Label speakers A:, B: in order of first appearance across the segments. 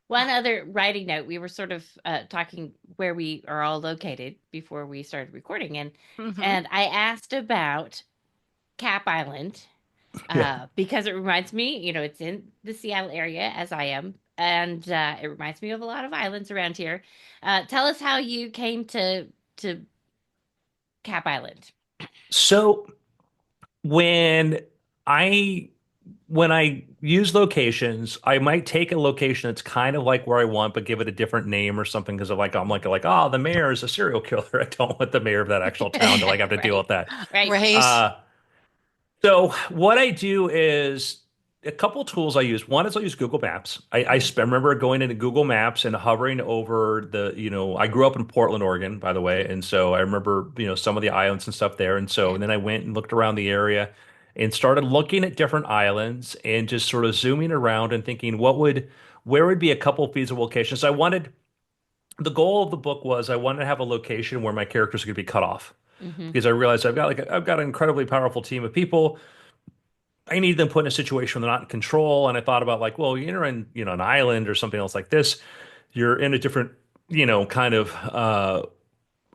A: one other writing note. We were sort of talking where we are all located before we started recording,
B: Hmm.
A: and I asked about Cap Island
C: Yeah.
A: because it reminds me, it's in the Seattle area as I am, and it reminds me of a lot of islands around here. Tell us how you came to Cap Island.
C: So when I when I use locations, I might take a location that's kind of like where I want, but give it a different name or something because of like I'm like, oh, the mayor is a serial killer. I don't want the mayor of that actual town to like have to deal
A: Right,
C: with that.
A: right.
B: Right.
C: Uh, So what I do is a couple tools I use. One is I use Google Maps. Remember going into Google Maps and hovering over I grew up in Portland, Oregon, by the way,
A: Mhm.
C: and so I remember, some of the islands and stuff there. And
A: Yeah.
C: then I went and looked around the area and started looking at different islands and just sort of zooming around and thinking where would be a couple feasible locations. The goal of the book was I wanted to have a location where my characters could be cut off
A: Hmm.
C: because I realized I've got an incredibly powerful team of people. I need them put in a situation where they're not in control. And I thought about like, well, you're in, an island or something else like this. You're in a different, kind of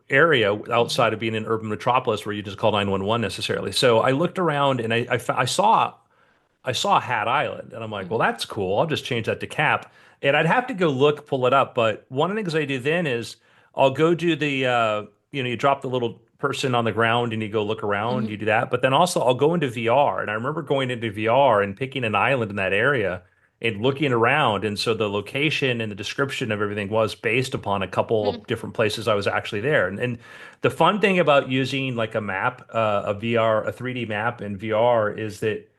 C: area
A: Hmm.
C: outside of being an urban metropolis where you just call 911 necessarily. So I looked around and I saw Hat Island, and I'm like, well,
A: Hmm.
C: that's cool. I'll just change that to Cap. And I'd have to go pull it up. But one of the things I do then is I'll go do you drop the little person on the ground and you go look around,
A: Hmm.
C: you do that. But then also I'll go into VR. And I remember going into VR and picking an island in that area and looking around. And so the location and the description of everything was based upon a couple of different places I was actually there. And the fun thing about using like a map, a VR, a 3D map in VR is that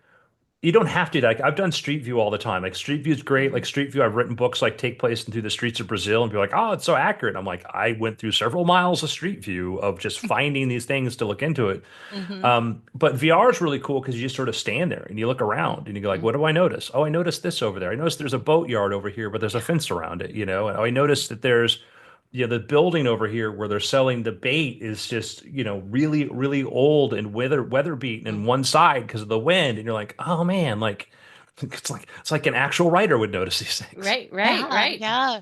C: you don't have to. Like I've done Street View all the time. Like Street View is great.
A: Hmm.
C: Like Street View, I've written books like take place through the streets of Brazil, and be like, oh, it's so accurate. I'm like, I went through several miles of Street View of just finding these things to look into it.
B: Hmm.
C: But VR is really cool because you just sort of stand there and you look around and you go like,
A: Hmm.
C: what do I notice? Oh, I noticed this over there. I noticed there's a boat yard over here, but there's a fence around it, And oh, I noticed that there's the building over here where they're selling the bait is just, really, really old and weather beaten in
A: Hmm.
C: one side because of the wind. And you're like, oh man, like it's like an actual writer would notice these things.
A: Right, right,
B: Yeah,
A: right.
B: yeah.